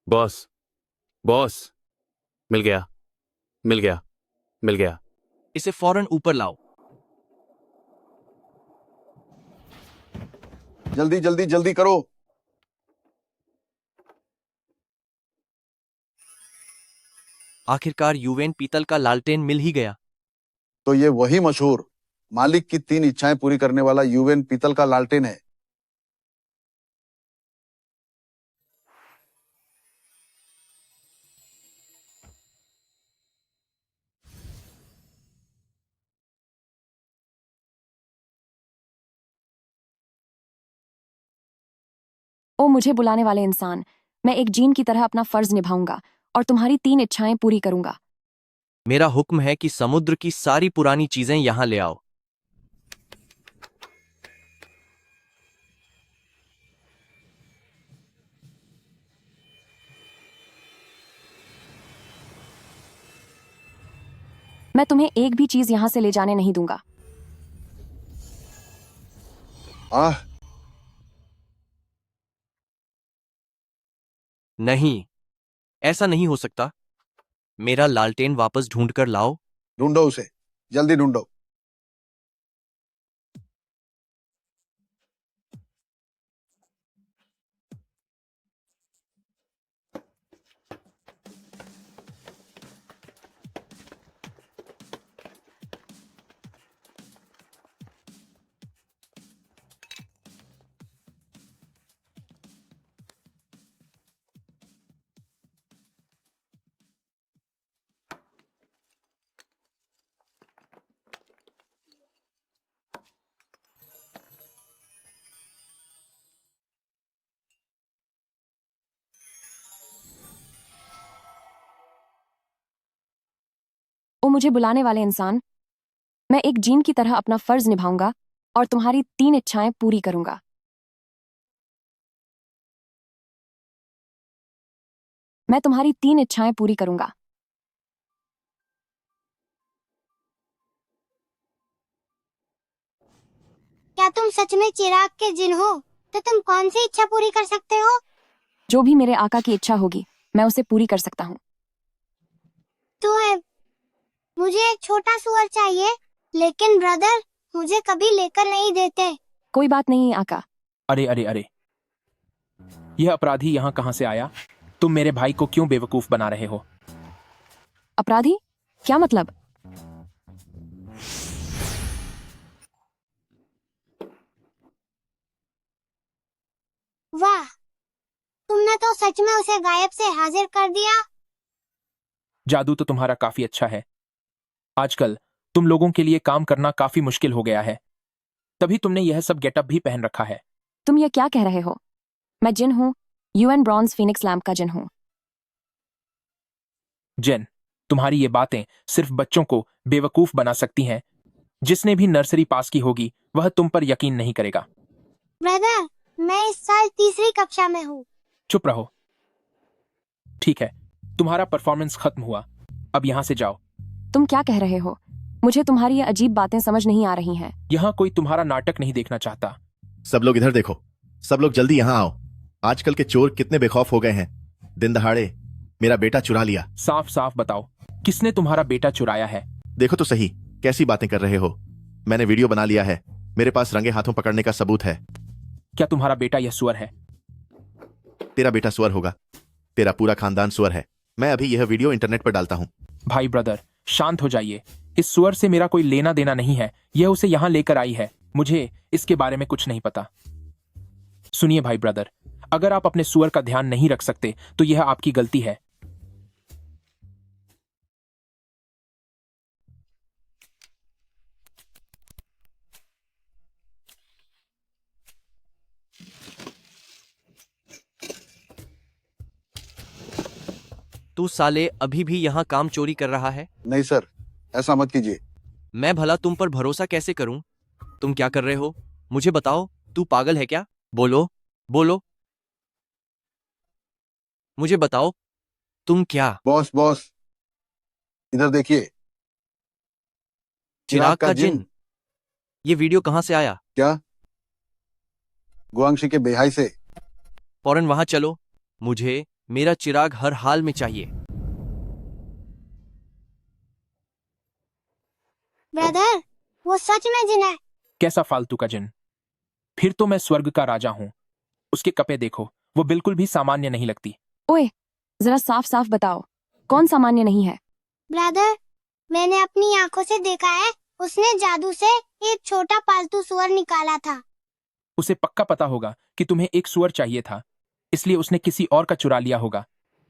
Boss, boss, मिल गया, मिल गया, मिल गया। इसे फौरन ऊपर लाओ। जल्दी जल्दी जल्दी करो। आखिरकार यूवेन पीतल का लालटेन मिल ही गया। तो ये वही मशहूर मालिक की 3 इच्छाएं पूरी करने वाला यूवेन पीतल का लालटेन है। ओ मुझे बुलाने वाले इंसान, मैं एक जीन की तरह अपना फर्ज निभाऊंगा और तुम्हारी 3 इच्छाएं पूरी करूंगा। मेरा हुक्म है कि समुद्र की सारी पुरानी चीजें यहां ले आओ। मैं तुम्हें एक भी चीज यहां से ले जाने नहीं दूंगा। आह, नहीं, ऐसा नहीं हो सकता। मेरा लालटेन वापस ढूंढ कर लाओ। ढूंढो उसे, जल्दी ढूंढो। ओ मुझे बुलाने वाले इंसान, मैं एक जीन की तरह अपना फर्ज निभाऊंगा और तुम्हारी 3 इच्छाएं पूरी करूंगा। मैं तुम्हारी 3 इच्छाएं पूरी करूंगा। क्या तुम सच में चिराग के जिन हो? तो तुम कौन सी इच्छा पूरी कर सकते हो? जो भी मेरे आका की इच्छा होगी मैं उसे पूरी कर सकता हूँ। तो मुझे एक छोटा सुअर चाहिए, लेकिन ब्रदर मुझे कभी लेकर नहीं देते। कोई बात नहीं आका। अरे अरे अरे, यह अपराधी यहाँ कहाँ से आया? तुम मेरे भाई को क्यों बेवकूफ बना रहे हो? अपराधी? क्या मतलब? वाह, तुमने तो सच में उसे गायब से हाजिर कर दिया। जादू तो तुम्हारा काफी अच्छा है। आजकल तुम लोगों के लिए काम करना काफी मुश्किल हो गया है, तभी तुमने यह सब गेटअप भी पहन रखा है। तुम ये क्या कह रहे हो? मैं जिन हूँ, यूएन ब्रॉन्ज फीनिक्स लैम्प का जिन हूँ। जेन, तुम्हारी ये बातें सिर्फ बच्चों को बेवकूफ बना सकती हैं। जिसने भी नर्सरी पास की होगी वह तुम पर यकीन नहीं करेगा। ब्रदर, मैं इस साल तीसरी कक्षा में हूँ। चुप रहो। ठीक है, तुम्हारा परफॉर्मेंस खत्म हुआ, अब यहाँ से जाओ। तुम क्या कह रहे हो? मुझे तुम्हारी ये अजीब बातें समझ नहीं आ रही हैं। यहाँ कोई तुम्हारा नाटक नहीं देखना चाहता। सब लोग इधर देखो, सब लोग जल्दी यहाँ आओ। आजकल के चोर कितने बेखौफ हो गए हैं। दिन दहाड़े मेरा बेटा चुरा लिया। साफ साफ बताओ, किसने तुम्हारा बेटा चुराया है? देखो तो सही, कैसी बातें कर रहे हो। मैंने वीडियो बना लिया है, मेरे पास रंगे हाथों पकड़ने का सबूत है। क्या तुम्हारा बेटा यह सुअर है? तेरा बेटा सुअर होगा, तेरा पूरा खानदान सुअर है। मैं अभी यह वीडियो इंटरनेट पर डालता हूँ। भाई ब्रदर, शांत हो जाइए। इस सुअर से मेरा कोई लेना देना नहीं है। यह उसे यहाँ लेकर आई है, मुझे इसके बारे में कुछ नहीं पता। सुनिए भाई ब्रदर, अगर आप अपने सुअर का ध्यान नहीं रख सकते तो यह आपकी गलती है। तू साले अभी भी यहाँ काम चोरी कर रहा है? नहीं सर, ऐसा मत कीजिए। मैं भला तुम पर भरोसा कैसे करूं? तुम क्या कर रहे हो? मुझे बताओ, तू पागल है क्या? बोलो, बोलो, मुझे बताओ, तुम क्या? बॉस बॉस, इधर देखिए। चिराग का जिन? ये वीडियो कहाँ से आया? क्या? गुआंगशी के बेहाई से। फौरन वहां चलो, मुझे मेरा चिराग हर हाल में चाहिए। ब्रदर, वो सच में जिन है। कैसा फालतू का जिन? फिर तो मैं स्वर्ग का राजा हूं। उसके कपड़े देखो, वो बिल्कुल भी सामान्य नहीं लगती। ओए, जरा साफ साफ बताओ, कौन सामान्य नहीं है? ब्रदर, मैंने अपनी आंखों से देखा है, उसने जादू से एक छोटा पालतू सुअर निकाला था। उसे पक्का पता होगा कि तुम्हें एक सुअर चाहिए था, इसलिए उसने किसी और का चुरा लिया होगा।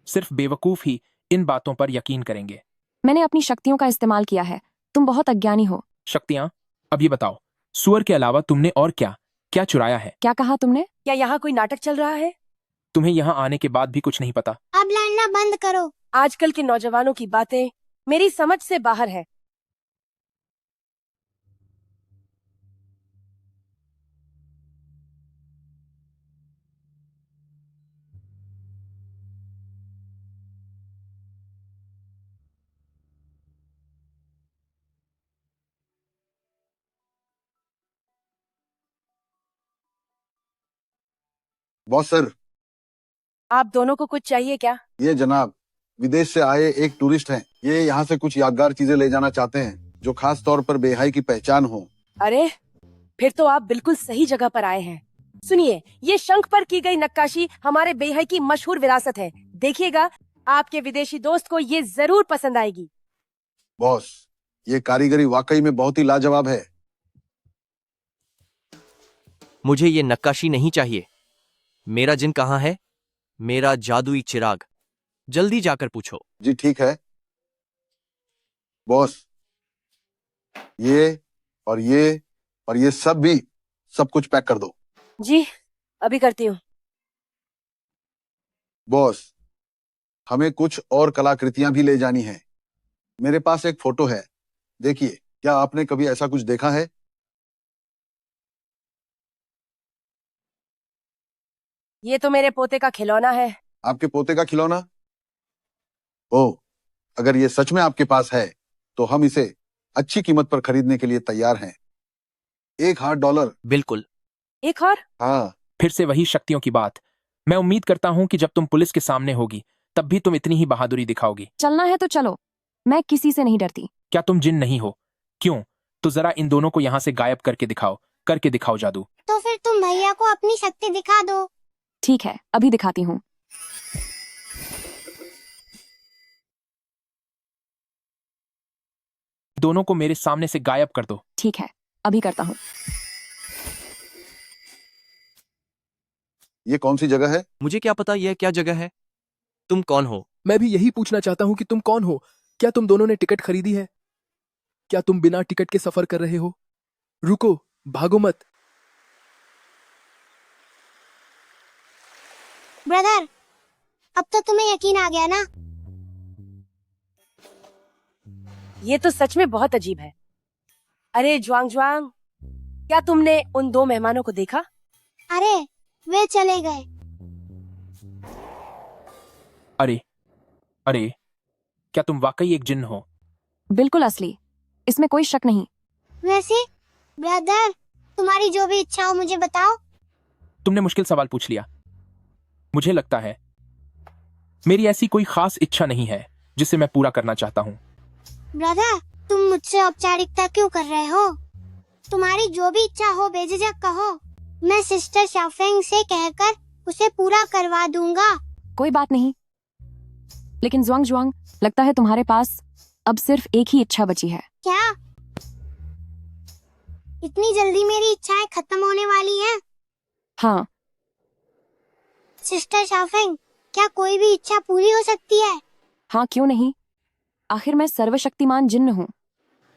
सिर्फ बेवकूफ ही इन बातों पर यकीन करेंगे। मैंने अपनी शक्तियों का इस्तेमाल किया है। तुम बहुत अज्ञानी हो। शक्तियां? अब ये बताओ, सुअर के अलावा तुमने और क्या क्या चुराया है? क्या कहा तुमने? क्या यहाँ कोई नाटक चल रहा है? तुम्हें यहाँ आने के बाद भी कुछ नहीं पता? अब लड़ना बंद करो। आजकल के नौजवानों की बातें मेरी समझ से बाहर है। बॉस सर, आप दोनों को कुछ चाहिए क्या? ये जनाब विदेश से आए एक टूरिस्ट हैं। ये यहाँ से कुछ यादगार चीजें ले जाना चाहते हैं जो खास तौर पर बेहाई की पहचान हो। अरे, फिर तो आप बिल्कुल सही जगह पर आए हैं। सुनिए, ये शंख पर की गई नक्काशी हमारे बेहई की मशहूर विरासत है। देखिएगा, आपके विदेशी दोस्त को ये जरूर पसंद आएगी। बॉस, ये कारीगरी वाकई में बहुत ही लाजवाब है। मुझे ये नक्काशी नहीं चाहिए। मेरा जिन कहाँ है? मेरा जादुई चिराग। जल्दी जाकर पूछो। जी ठीक है बॉस, ये और ये और ये सब भी, सब कुछ पैक कर दो। जी, अभी करती हूँ। बॉस, हमें कुछ और कलाकृतियां भी ले जानी है। मेरे पास एक फोटो है, देखिए, क्या आपने कभी ऐसा कुछ देखा है? ये तो मेरे पोते का खिलौना है। आपके पोते का खिलौना? ओह, अगर ये सच में आपके पास है तो हम इसे अच्छी कीमत पर खरीदने के लिए तैयार हैं। $1,000। बिल्कुल। एक और? हाँ। फिर से वही शक्तियों की बात। मैं उम्मीद करता हूँ कि जब तुम पुलिस के सामने होगी तब भी तुम इतनी ही बहादुरी दिखाओगी। चलना है तो चलो, मैं किसी से नहीं डरती। क्या तुम जिन नहीं हो? क्यों? तो जरा इन दोनों को यहाँ से गायब करके दिखाओ जादू। तो फिर तुम भैया को अपनी शक्ति दिखा दो। ठीक है, अभी दिखाती हूँ। दोनों को मेरे सामने से गायब कर दो। ठीक है, अभी करता हूँ। ये कौन सी जगह है? मुझे क्या पता यह क्या जगह है? तुम कौन हो? मैं भी यही पूछना चाहता हूँ कि तुम कौन हो? क्या तुम दोनों ने टिकट खरीदी है? क्या तुम बिना टिकट के सफर कर रहे हो? रुको, भागो मत। ब्रदर, अब तो तुम्हें यकीन आ गया ना? ये तो सच में बहुत अजीब है। अरे ज्वांग ज्वांग, क्या तुमने उन दो मेहमानों को देखा? अरे, वे चले गए। अरे अरे, क्या तुम वाकई एक जिन्न हो? बिल्कुल असली, इसमें कोई शक नहीं। वैसे ब्रदर, तुम्हारी जो भी इच्छा हो मुझे बताओ। तुमने मुश्किल सवाल पूछ लिया। मुझे लगता है मेरी ऐसी कोई खास इच्छा नहीं है जिसे मैं पूरा करना चाहता हूँ। ब्रदर, तुम मुझसे औपचारिकता क्यों कर रहे हो? तुम्हारी जो भी इच्छा हो बेझिझक कहो। मैं सिस्टर शाओफेंग से कहकर उसे पूरा करवा दूंगा। कोई बात नहीं। लेकिन ज़ुआंग जुआंग, लगता है तुम्हारे पास अब सिर्फ एक ही इच्छा बची है। क्या इतनी जल्दी मेरी इच्छाएं खत्म होने वाली हैं? हाँ। सिस्टर शाओफेंग, क्या कोई भी इच्छा पूरी हो सकती है? हाँ, क्यों नहीं? आखिर मैं सर्वशक्तिमान जिन्न हूँ।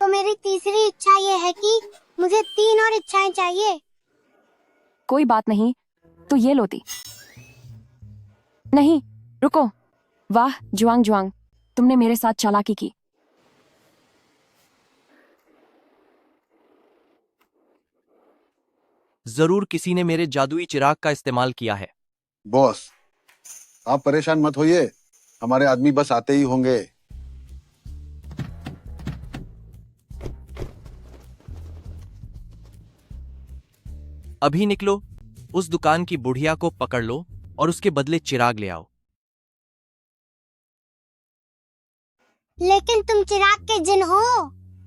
तो मेरी तीसरी इच्छा ये है कि मुझे 3 और इच्छाएं चाहिए। कोई बात नहीं, तो ये लोती। नहीं, रुको। वाह जुआंग जुआंग, तुमने मेरे साथ चालाकी की। जरूर किसी ने मेरे जादुई चिराग का इस्तेमाल किया है। बॉस, आप परेशान मत होइए, हमारे आदमी बस आते ही होंगे। अभी निकलो, उस दुकान की बुढ़िया को पकड़ लो और उसके बदले चिराग ले आओ। लेकिन तुम चिराग के जिन हो,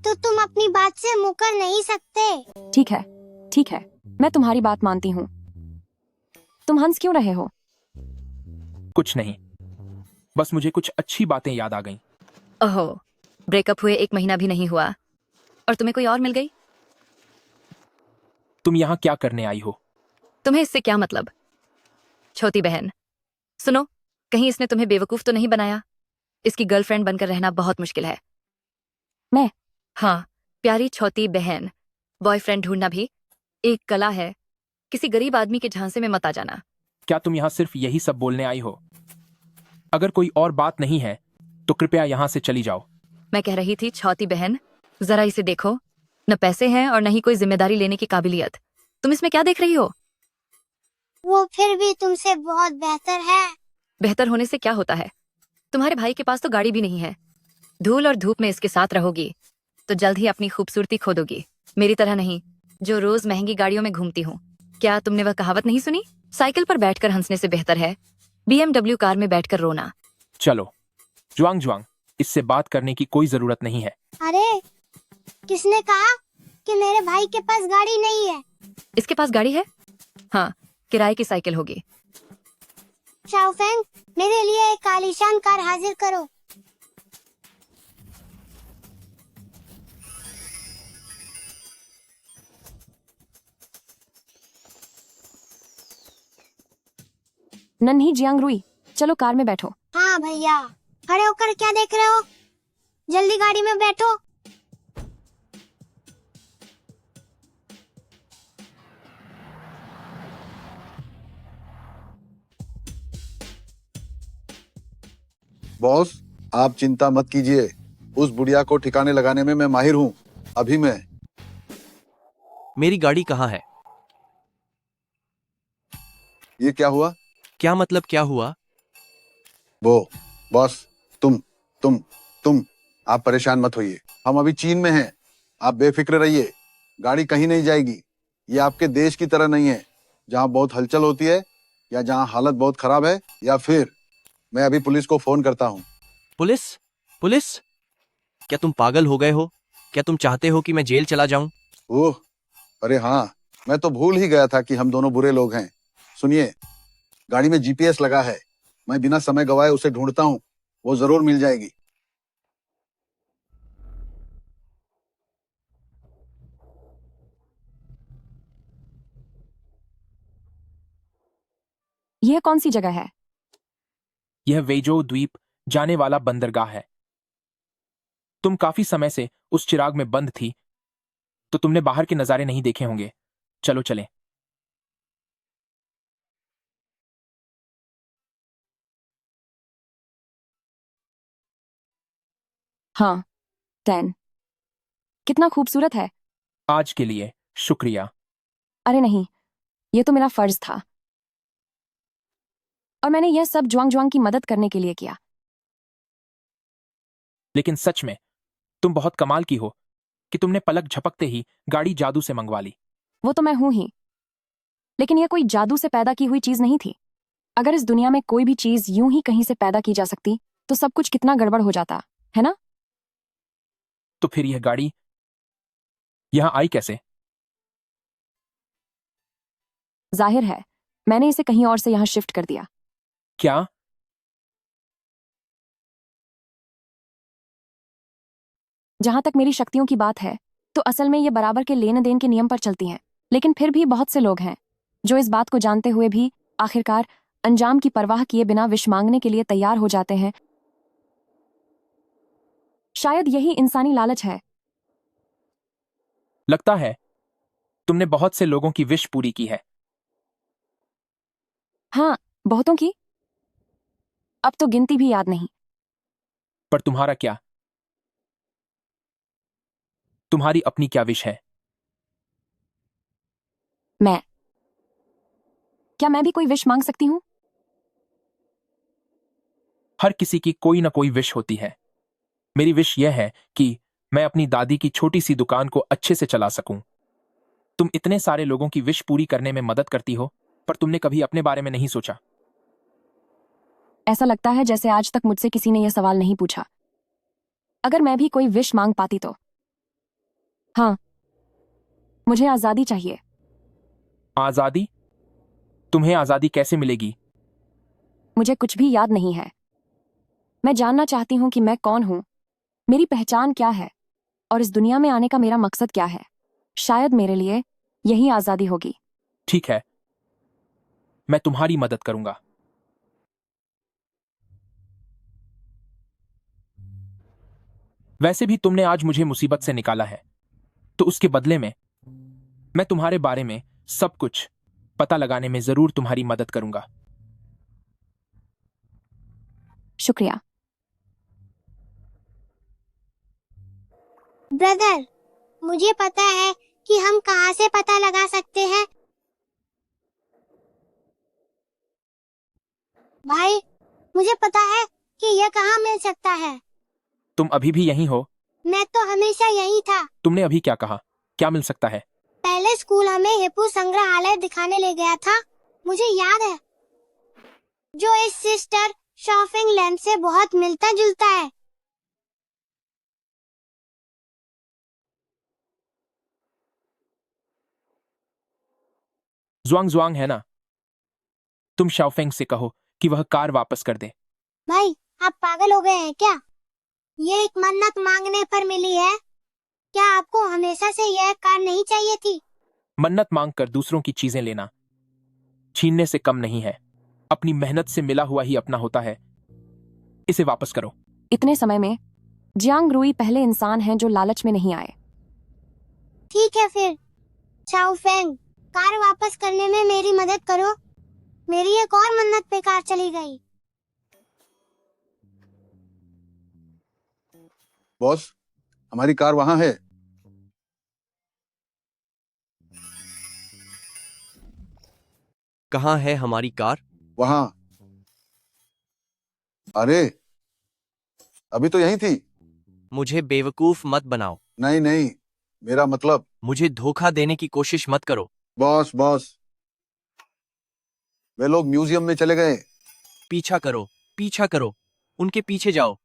तो तुम अपनी बात से मुकर नहीं सकते। ठीक है, मैं तुम्हारी बात मानती हूँ। तुम हंस क्यों रहे हो? कुछ नहीं, बस मुझे कुछ अच्छी बातें याद आ गईं। ओहो, ब्रेकअप हुए 1 महीना भी नहीं हुआ और तुम्हें कोई और मिल गई? तुम यहाँ क्या करने आई हो? तुम्हें इससे क्या मतलब? छोटी बहन, सुनो, कहीं इसने तुम्हें बेवकूफ तो नहीं बनाया? इसकी गर्लफ्रेंड बनकर रहना बहुत मुश्किल है। मैं? हाँ, प्यारी छोटी बहन, बॉयफ्रेंड ढूंढना भी एक कला है। किसी गरीब आदमी के झांसे में मत आ जाना। क्या तुम यहाँ सिर्फ यही सब बोलने आई हो? अगर कोई और बात नहीं है तो कृपया यहाँ से चली जाओ। मैं कह रही थी छोटी बहन, जरा इसे देखो, न पैसे हैं और न ही कोई जिम्मेदारी लेने की काबिलियत। तुम इसमें क्या देख रही हो? वो फिर भी तुमसे बहुत बेहतर है। बेहतर होने से क्या होता है? तुम्हारे भाई के पास तो गाड़ी भी नहीं है। धूल और धूप में इसके साथ रहोगी तो जल्द ही अपनी खूबसूरती खो दोगी। मेरी तरह नहीं, जो रोज महंगी गाड़ियों में घूमती हूँ। क्या तुमने वह कहावत नहीं सुनी? साइकिल पर बैठकर हंसने से बेहतर है BMW कार में बैठकर रोना। चलो जुआंग जुआंग, इससे बात करने की कोई जरूरत नहीं है। अरे, किसने कहा कि मेरे भाई के पास गाड़ी नहीं है? इसके पास गाड़ी है? हाँ, किराए की साइकिल होगी। शाओफेंग, मेरे लिए एक आलीशान कार हाजिर करो। नन्ही जियांग रुई, चलो कार में बैठो। हाँ भैया, खड़े होकर क्या देख रहे हो? जल्दी गाड़ी में बैठो। बॉस, आप चिंता मत कीजिए, उस बुढ़िया को ठिकाने लगाने में मैं माहिर हूँ। अभी मैं मेरी गाड़ी कहाँ है? ये क्या हुआ? क्या मतलब क्या हुआ? वो बॉस, तुम आप परेशान मत होइए। हम अभी चीन में हैं, आप बेफिक्र रहिए। गाड़ी कहीं नहीं जाएगी। ये आपके देश की तरह नहीं है, जहाँ बहुत हलचल होती है या जहाँ हालत बहुत खराब है। या फिर मैं अभी पुलिस को फोन करता हूँ। पुलिस? पुलिस? क्या तुम पागल हो गए हो? क्या तुम चाहते हो कि मैं जेल चला जाऊं? ओह, अरे हाँ, मैं तो भूल ही गया था कि हम दोनों बुरे लोग हैं। सुनिए, गाड़ी में GPS लगा है। मैं बिना समय गवाए उसे ढूंढता हूँ, वो जरूर मिल जाएगी। यह कौन सी जगह है? यह वेजो द्वीप जाने वाला बंदरगाह है। तुम काफी समय से उस चिराग में बंद थी, तो तुमने बाहर के नजारे नहीं देखे होंगे। चलो चलें। हाँ, 10। कितना खूबसूरत है। आज के लिए शुक्रिया। अरे नहीं, ये तो मेरा फर्ज था, और मैंने यह सब जुआंग जुआंग की मदद करने के लिए किया। लेकिन सच में तुम बहुत कमाल की हो कि तुमने पलक झपकते ही गाड़ी जादू से मंगवा ली। वो तो मैं हूं ही, लेकिन यह कोई जादू से पैदा की हुई चीज नहीं थी। अगर इस दुनिया में कोई भी चीज यूं ही कहीं से पैदा की जा सकती तो सब कुछ कितना गड़बड़ हो जाता, है ना? तो फिर यह गाड़ी यहां आई कैसे? जाहिर है, मैंने इसे कहीं और से यहां शिफ्ट कर दिया। क्या? जहां तक मेरी शक्तियों की बात है, तो असल में ये बराबर के लेन देन के नियम पर चलती हैं। लेकिन फिर भी बहुत से लोग हैं जो इस बात को जानते हुए भी आखिरकार अंजाम की परवाह किए बिना विष मांगने के लिए तैयार हो जाते हैं। शायद यही इंसानी लालच है। लगता है तुमने बहुत से लोगों की विश पूरी की है। हाँ, बहुतों की। अब तो गिनती भी याद नहीं। पर तुम्हारा क्या? तुम्हारी अपनी क्या विश है? क्या मैं भी कोई विश मांग सकती हूँ? हर किसी की कोई ना कोई विश होती है। मेरी विश यह है कि मैं अपनी दादी की छोटी सी दुकान को अच्छे से चला सकूं। तुम इतने सारे लोगों की विश पूरी करने में मदद करती हो, पर तुमने कभी अपने बारे में नहीं सोचा। ऐसा लगता है जैसे आज तक मुझसे किसी ने यह सवाल नहीं पूछा। अगर मैं भी कोई विश मांग पाती तो। हाँ, मुझे आजादी चाहिए। आजादी? तुम्हें आजादी कैसे मिलेगी? मुझे कुछ भी याद नहीं है। मैं जानना चाहती हूँ कि मैं कौन हूँ, मेरी पहचान क्या है, और इस दुनिया में आने का मेरा मकसद क्या है। शायद मेरे लिए यही आजादी होगी। ठीक है, मैं तुम्हारी मदद करूंगा। वैसे भी तुमने आज मुझे मुसीबत से निकाला है, तो उसके बदले में मैं तुम्हारे बारे में सब कुछ पता लगाने में जरूर तुम्हारी मदद करूंगा। शुक्रिया। ब्रदर, मुझे पता है कि हम कहाँ से पता लगा सकते हैं। भाई, मुझे पता है कि यह कहाँ मिल सकता है। तुम अभी भी यहीं हो? मैं तो हमेशा यही था। तुमने अभी क्या कहा? क्या मिल सकता है? पहले स्कूल हमें हिप्पो संग्रहालय दिखाने ले गया था, मुझे याद है, जो इस सिस्टर शॉपिंग लैंड से बहुत मिलता जुलता है। जुआंग जुआंग है ना? तुम शाओफेंग से कहो कि वह कार वापस कर दे। भाई, आप पागल हो गए हैं क्या? ये एक मन्नत मांगने पर मिली है। क्या आपको हमेशा से यह कार नहीं चाहिए थी? मन्नत मांग कर दूसरों की चीजें लेना छीनने से कम नहीं है। अपनी मेहनत से मिला हुआ ही अपना होता है। इसे वापस करो। इतने समय में जियांग रुई पहले इंसान हैं जो लालच में नहीं आए। ठीक है फिर, शाओफेंग, कार वापस करने में मेरी मदद करो। मेरी एक और मन्नत बेकार चली गई। बॉस, हमारी कार वहां है। कहाँ है हमारी कार? वहां। अरे, अभी तो यहीं थी। मुझे बेवकूफ मत बनाओ। नहीं नहीं, मेरा मतलब। मुझे धोखा देने की कोशिश मत करो। बॉस बॉस, वे लोग म्यूजियम में चले गए। पीछा करो, पीछा करो, उनके पीछे जाओ।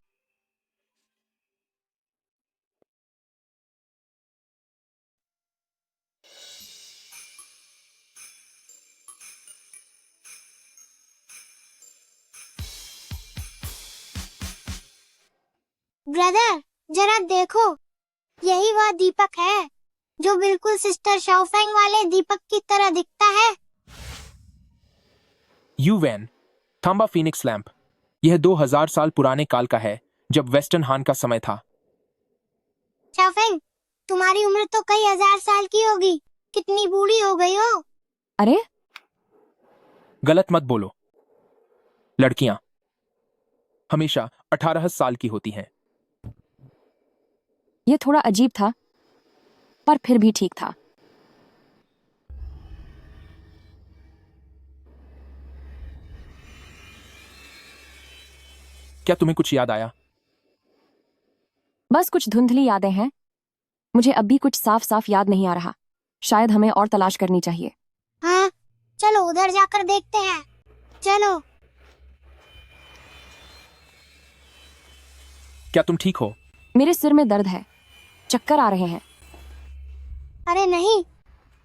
ब्रदर, जरा देखो, यही वह दीपक है जो बिल्कुल सिस्टर शाओफेंग वाले दीपक की तरह दिखता है। यूवैन, थांबा फीनिक्स लैंप। यह 2000 साल पुराने काल का है, जब वेस्टर्न हान का समय था। शाओफेंग, तुम्हारी उम्र तो कई हजार साल की होगी। कितनी बूढ़ी हो गई हो। अरे, गलत मत बोलो। लड़कियां हमेशा 18 साल की होती हैं। ये थोड़ा अजीब था, पर फिर भी ठीक था। क्या तुम्हें कुछ याद आया? बस कुछ धुंधली यादें हैं। मुझे अब भी कुछ साफ साफ याद नहीं आ रहा। शायद हमें और तलाश करनी चाहिए। हाँ, चलो उधर जाकर देखते हैं। चलो। क्या तुम ठीक हो? मेरे सिर में दर्द है, चक्कर आ रहे हैं। अरे नहीं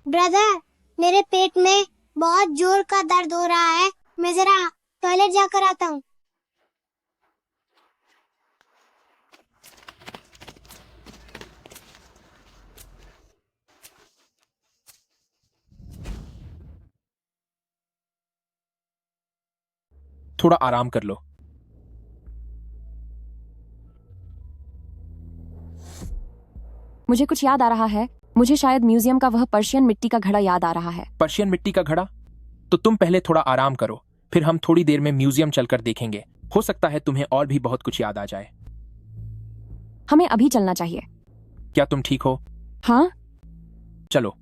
ब्रदर, मेरे पेट में बहुत जोर का दर्द हो रहा है। मैं जरा टॉयलेट जाकर आता हूँ। थोड़ा आराम कर लो। मुझे कुछ याद आ रहा है। मुझे शायद म्यूजियम का वह पर्शियन मिट्टी का घड़ा याद आ रहा है। पर्शियन मिट्टी का घड़ा? तो तुम पहले थोड़ा आराम करो, फिर हम थोड़ी देर में म्यूजियम चलकर देखेंगे। हो सकता है तुम्हें और भी बहुत कुछ याद आ जाए। हमें अभी चलना चाहिए। क्या तुम ठीक हो? हाँ। चलो।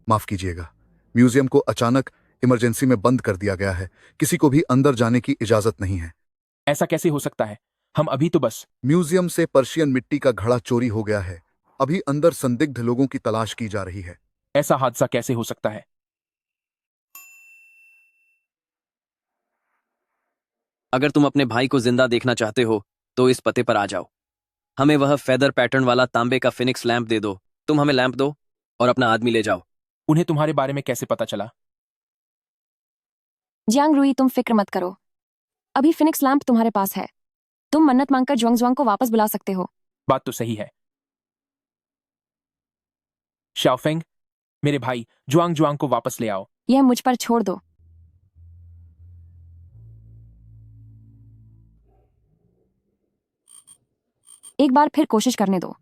माफ कीजिएगा, म्यूजियम को अचानक इमरजेंसी में बंद कर दिया गया है। किसी को भी अंदर जाने की इजाजत नहीं है। ऐसा कैसे हो सकता है? हम अभी तो बस म्यूजियम से पर्शियन मिट्टी का घड़ा चोरी हो गया है। अभी अंदर संदिग्ध लोगों की तलाश की जा रही है। ऐसा हादसा कैसे हो सकता है? अगर तुम अपने भाई को जिंदा देखना चाहते हो तो इस पते पर आ जाओ। हमें वह फेदर पैटर्न वाला तांबे का फिनिक्स लैंप दे दो। तुम हमें लैंप दो और अपना आदमी ले जाओ। उन्हें तुम्हारे बारे में कैसे पता चला? जियांग रुई, तुम फिक्र मत करो, अभी फिनिक्स लैंप तुम्हारे पास है। तुम मन्नत मांगकर जुआंग जुआंग को वापस बुला सकते हो। बात तो सही है। शाओफेंग, मेरे भाई जुआंग जुआंग को वापस ले आओ। यह मुझ पर छोड़ दो। एक बार फिर कोशिश करने दो।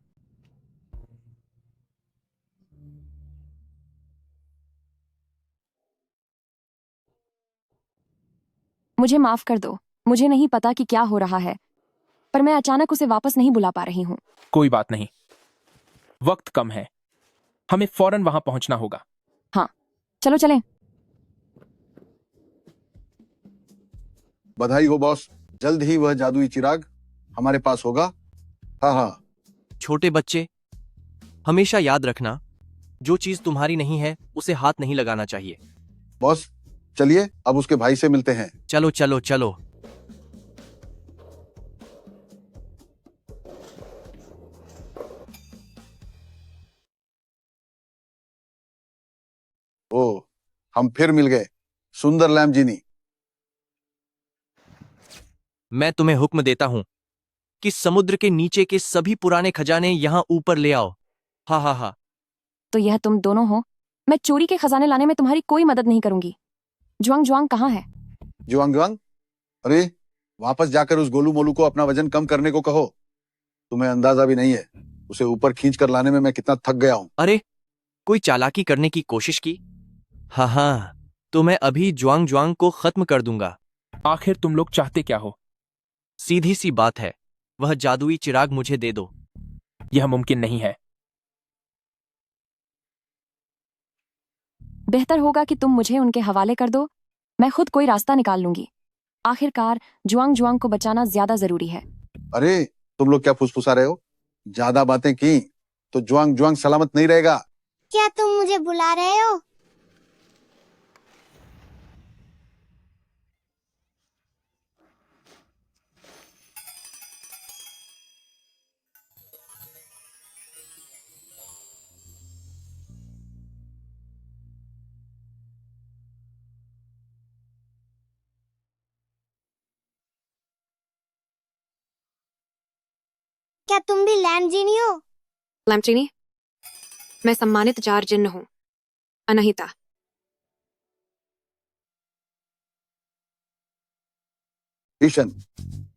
मुझे माफ कर दो, मुझे नहीं पता कि क्या हो रहा है, पर मैं अचानक उसे वापस नहीं बुला पा रही हूँ। कोई बात नहीं, वक्त कम है, हमें फौरन वहां पहुंचना होगा। हाँ, चलो चलें। बधाई हो बॉस, जल्द ही वह जादुई चिराग हमारे पास होगा। हाँ हाँ। छोटे बच्चे, हमेशा याद रखना, जो चीज तुम्हारी नहीं है उसे हाथ नहीं लगाना चाहिए। बॉस चलिए अब उसके भाई से मिलते हैं। चलो चलो चलो। ओ, हम फिर मिल गए, सुंदर लैम्बोर्गिनी। मैं तुम्हें हुक्म देता हूं कि समुद्र के नीचे के सभी पुराने खजाने यहां ऊपर ले आओ। हा हा हा। तो यह तुम दोनों हो? मैं चोरी के खजाने लाने में तुम्हारी कोई मदद नहीं करूंगी। जुआंग जुआंग कहाँ है? जुआंग जुआंग, अरे वापस जाकर उस गोलू मोलू को अपना वजन कम करने को कहो। तुम्हें अंदाजा भी नहीं है उसे ऊपर खींच कर लाने में मैं कितना थक गया हूं। अरे, कोई चालाकी करने की कोशिश की? हाँ हाँ, तो मैं अभी जुआंग जुआंग को खत्म कर दूंगा। आखिर तुम लोग चाहते क्या हो? सीधी सी बात है, वह जादुई चिराग मुझे दे दो। यह मुमकिन नहीं है। बेहतर होगा कि तुम मुझे उनके हवाले कर दो, मैं खुद कोई रास्ता निकाल लूंगी। आखिरकार जुआंग जुआंग को बचाना ज्यादा जरूरी है। अरे तुम लोग क्या फुसफुसा रहे हो? ज्यादा बातें की तो जुआंग जुआंग सलामत नहीं रहेगा। क्या तुम मुझे बुला रहे हो? क्या तुम भी लैम्बोर्गिनी हो? लैम्बोर्गिनी, मैं सम्मानित जार जिन्न हूँ, अनहिता। ह्यूशन,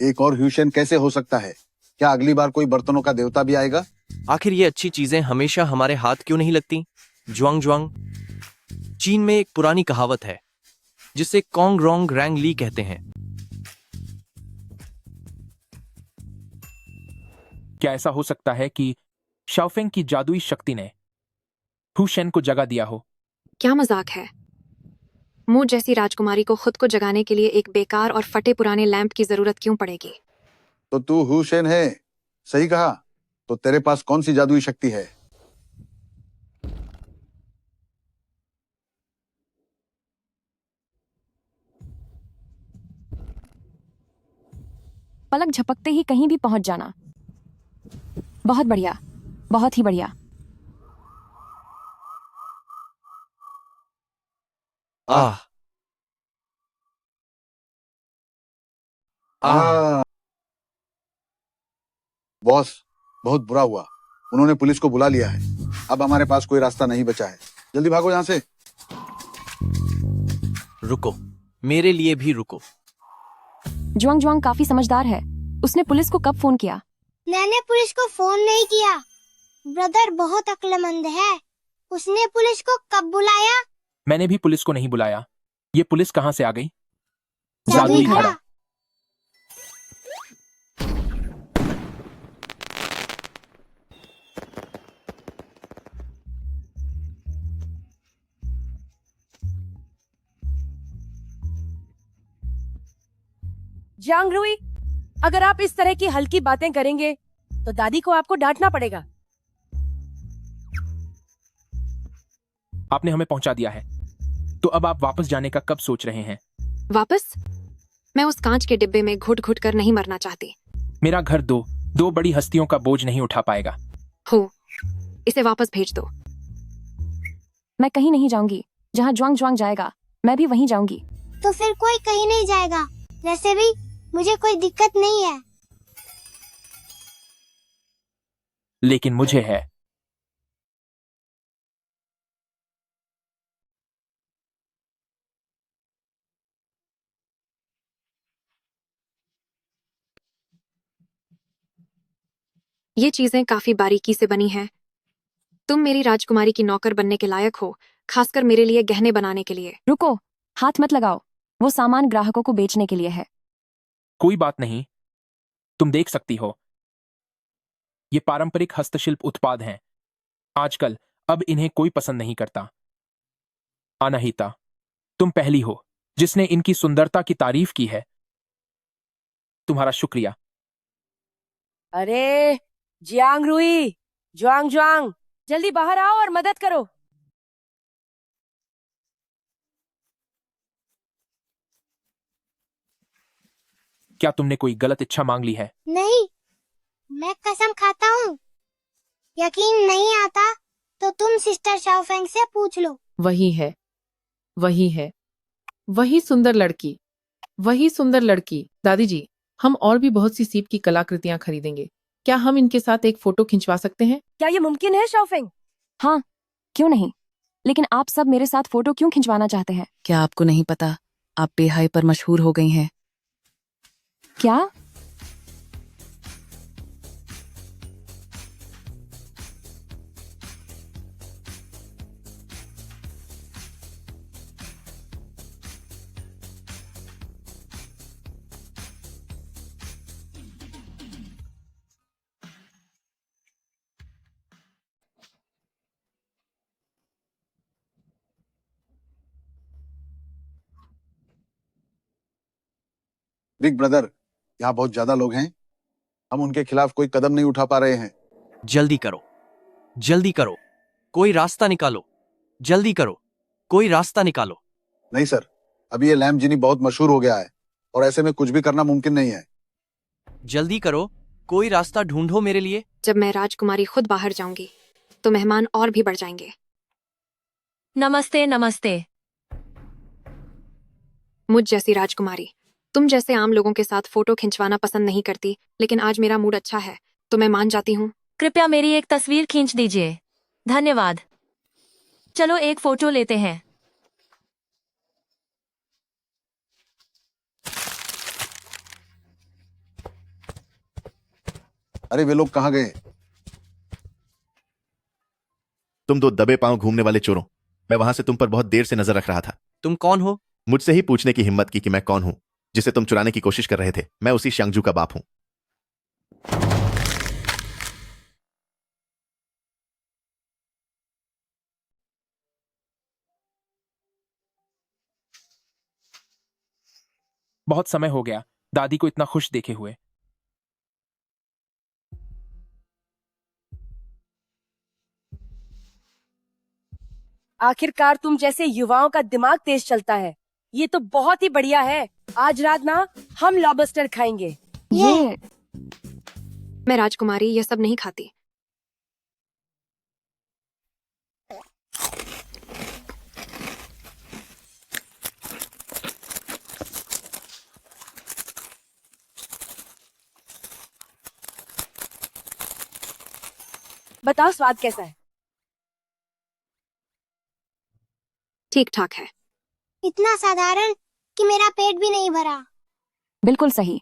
एक और ह्यूशन कैसे हो सकता है? क्या अगली बार कोई बर्तनों का देवता भी आएगा? आखिर ये अच्छी चीजें हमेशा हमारे हाथ क्यों नहीं लगती? जुआंग जुआंग, चीन में एक पुरानी कहावत है जिसे कोंग रोंग रैंग ली कहते हैं। क्या ऐसा हो सकता है कि शाओफेंग की जादुई शक्ति ने हुशेन को जगा दिया हो? क्या मजाक है? मुझ जैसी राजकुमारी को खुद को जगाने के लिए एक बेकार और फटे पुराने लैंप की जरूरत क्यों पड़ेगी? तो तू हुशेन है, सही कहा। तो तेरे पास कौन सी जादुई शक्ति है? पलक झपकते ही कहीं भी पहुंच जाना। बहुत बढ़िया, बहुत ही बढ़िया। आह आह। बॉस, बहुत बुरा हुआ, उन्होंने पुलिस को बुला लिया है। अब हमारे पास कोई रास्ता नहीं बचा है, जल्दी भागो यहाँ से। रुको, मेरे लिए भी रुको। जुआंग जुआंग काफी समझदार है, उसने पुलिस को कब फोन किया? मैंने पुलिस को फोन नहीं किया। ब्रदर बहुत अक्लमंद है, उसने पुलिस को कब बुलाया? मैंने भी पुलिस को नहीं बुलाया। ये पुलिस कहाँ से आ गई? जादुई घड़ा। जियांग रुई, अगर आप इस तरह की हल्की बातें करेंगे तो दादी को आपको डांटना पड़ेगा। आपने हमें पहुंचा दिया है, तो अब आप वापस जाने का कब सोच रहे हैं? वापस? मैं उस कांच के डिब्बे में घुट घुट कर नहीं मरना चाहती। मेरा घर दो बड़ी हस्तियों का बोझ नहीं उठा पाएगा। हो, इसे वापस भेज दो। मैं कहीं नहीं जाऊंगी। जहाँ ज्वांग ज्वांग जाएगा मैं भी वहीं जाऊंगी। तो फिर कोई कहीं नहीं जाएगा। वैसे भी मुझे कोई दिक्कत नहीं है। लेकिन मुझे है। ये चीजें काफी बारीकी से बनी हैं। तुम मेरी राजकुमारी की नौकर बनने के लायक हो, खासकर मेरे लिए गहने बनाने के लिए। रुको, हाथ मत लगाओ। वो सामान ग्राहकों को बेचने के लिए है। कोई बात नहीं, तुम देख सकती हो। ये पारंपरिक हस्तशिल्प उत्पाद हैं। आजकल अब इन्हें कोई पसंद नहीं करता। अनाहिता, तुम पहली हो जिसने इनकी सुंदरता की तारीफ की है। तुम्हारा शुक्रिया। अरे जियांग रुई, ज्वांग ज्वांग, जल्दी बाहर आओ और मदद करो। क्या तुमने कोई गलत इच्छा मांग ली है? नहीं, मैं कसम खाता हूँ। यकीन नहीं आता तो तुम सिस्टर शाओफेंग से पूछ लो। वही है, वही है, वही सुंदर लड़की, वही सुंदर लड़की। दादी जी, हम और भी बहुत सी सीप की कलाकृतियां खरीदेंगे। क्या हम इनके साथ एक फोटो खिंचवा सकते हैं? क्या ये मुमकिन है शाओफेंग? हाँ, क्यों नहीं। लेकिन आप सब मेरे साथ फोटो क्यों खिंचवाना चाहते हैं? क्या आपको नहीं पता, आप बेहाई पर मशहूर हो गई हैं। क्या? बिग ब्रदर, यहाँ बहुत ज्यादा लोग हैं। हम उनके खिलाफ कोई कदम नहीं उठा पा रहे हैं। जल्दी करो, जल्दी करो, कोई रास्ता निकालो, जल्दी करो, कोई रास्ता निकालो। नहीं सर, अभी ये लैम्प जिनी बहुत मशहूर हो गया है और ऐसे में कुछ भी करना मुमकिन नहीं है। जल्दी करो, कोई रास्ता ढूंढो मेरे लिए। जब मैं राजकुमारी खुद बाहर जाऊंगी तो मेहमान और भी बढ़ जाएंगे। नमस्ते नमस्ते। मुझ जैसी राजकुमारी तुम जैसे आम लोगों के साथ फोटो खिंचवाना पसंद नहीं करती, लेकिन आज मेरा मूड अच्छा है तो मैं मान जाती हूँ। कृपया मेरी एक तस्वीर खींच दीजिए। धन्यवाद। चलो एक फोटो लेते हैं। अरे वे लोग कहाँ गए? तुम दो दबे पांव घूमने वाले चोरों, मैं वहां से तुम पर बहुत देर से नजर रख रहा था। तुम कौन हो? मुझसे ही पूछने की हिम्मत की कि मैं कौन हूं जिसे तुम चुराने की कोशिश कर रहे थे। मैं उसी शांगजू का बाप हूं। बहुत समय हो गया दादी को इतना खुश देखे हुए। आखिरकार तुम जैसे युवाओं का दिमाग तेज चलता है। ये तो बहुत ही बढ़िया है। आज रात ना हम लॉबस्टर खाएंगे। ये मैं राजकुमारी ये सब नहीं खाती। बताओ स्वाद कैसा है? ठीक ठाक है। इतना साधारण कि मेरा पेट भी नहीं भरा। बिल्कुल सही।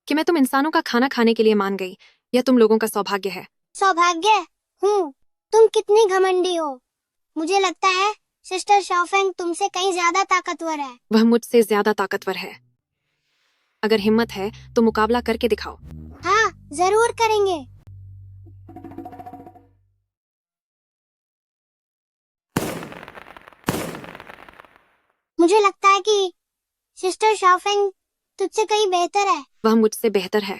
कि मैं तुम इंसानों का खाना खाने के लिए मान गई, यह तुम लोगों का सौभाग्य है। सौभाग्य हूँ। तुम कितनी घमंडी हो। मुझे लगता है सिस्टर शाओफेंग तुमसे कहीं ज्यादा ताकतवर है। वह मुझसे ज्यादा ताकतवर है। अगर हिम्मत है तो मुकाबला करके दिखाओ। हाँ, जरूर करेंगे। मुझे लगता है कि सिस्टर शाओफेंग तुझसे कहीं बेहतर है। वह मुझसे बेहतर है,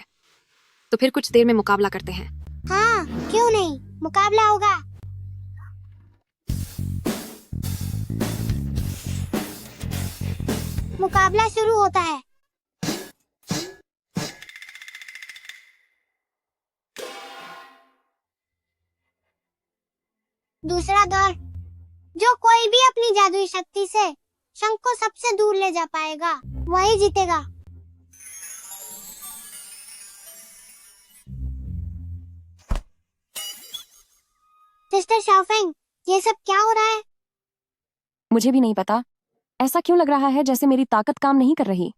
तो फिर कुछ देर में मुकाबला करते हैं। हाँ, क्यों नहीं, मुकाबला होगा। मुकाबला शुरू होता है। दूसरा दौर, जो कोई भी अपनी जादुई शक्ति से शंख को सबसे दूर ले जा पाएगा वही जीतेगा। सिस्टर शाओफेंग, ये सब क्या हो रहा है? मुझे भी नहीं पता। ऐसा क्यों लग रहा है जैसे मेरी ताकत काम नहीं कर रही।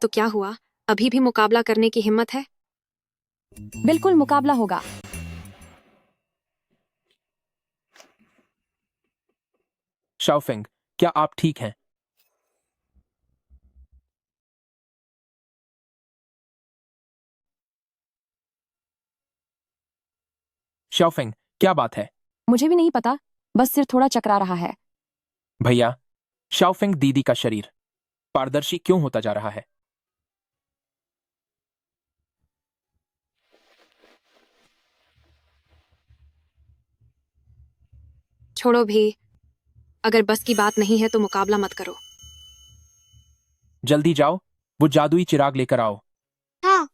तो क्या हुआ? अभी भी मुकाबला करने की हिम्मत है? बिल्कुल मुकाबला होगा। शाओफेंग, क्या आप ठीक हैं? शाओफेंग, क्या बात है? मुझे भी नहीं पता, बस सिर थोड़ा चकरा रहा है। भैया, शाओफेंग दीदी का शरीर पारदर्शी क्यों होता जा रहा है? छोड़ो भी, अगर बस की बात नहीं है तो मुकाबला मत करो। जल्दी जाओ, वो जादुई चिराग लेकर आओ। हाँ।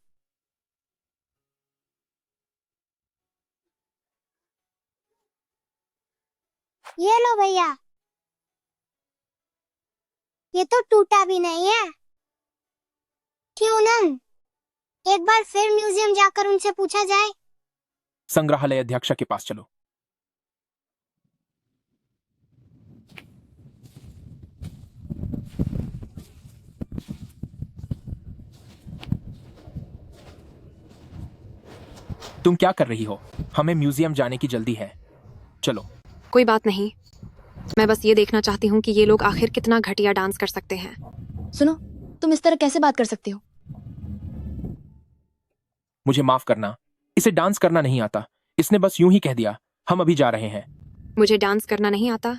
ये लो भैया। ये तो टूटा भी नहीं है। क्यों ना एक बार फिर म्यूजियम जाकर उनसे पूछा जाए। संग्रहालय अध्यक्ष के पास चलो। तुम क्या कर रही हो? हमें म्यूजियम जाने की जल्दी है, चलो। कोई बात नहीं, मैं बस ये देखना चाहती हूँ कि ये लोग आखिर कितना घटिया डांस कर सकते हैं। सुनो, तुम इस तरह कैसे बात कर सकते हो? मुझे माफ करना, इसे डांस करना नहीं आता। इसने बस यूं ही कह दिया। हम अभी जा रहे हैं। मुझे डांस करना नहीं आता?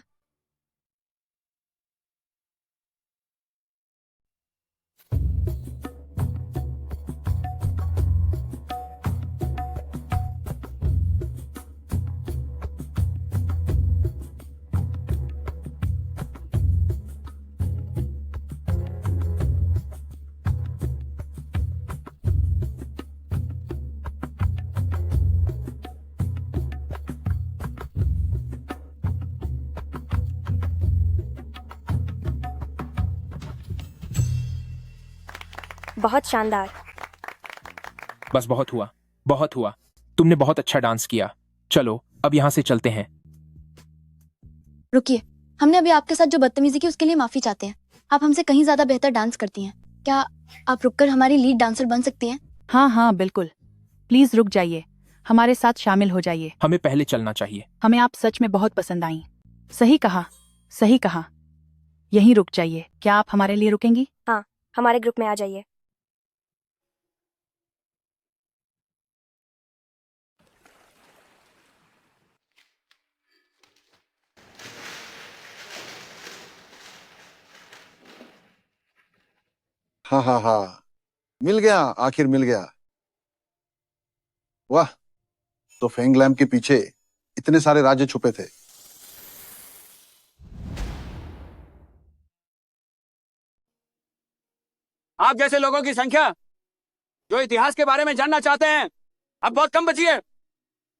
बहुत शानदार। बस बहुत हुआ, बहुत हुआ। तुमने बहुत अच्छा डांस किया। चलो अब यहाँ से चलते हैं। रुकिए, हमने अभी आपके साथ जो बदतमीजी की उसके लिए माफी चाहते हैं। आप हमसे कहीं ज्यादा बेहतर डांस करती हैं। क्या आप रुककर हमारी लीड डांसर बन सकती हैं? हाँ हाँ बिल्कुल, प्लीज रुक जाइए, हमारे साथ शामिल हो जाइए। हमें पहले चलना चाहिए। हमें आप सच में बहुत पसंद आई। सही कहा, सही कहा। यहीं रुक जाइए। क्या आप हमारे लिए रुकेंगी? हाँ, हमारे ग्रुप में आ जाइए। हाँ हाँ हाँ, मिल गया, आखिर मिल गया। वाह, तो फेंग लैम्प के पीछे इतने सारे राज्य छुपे थे। आप जैसे लोगों की संख्या जो इतिहास के बारे में जानना चाहते हैं अब बहुत कम बची है।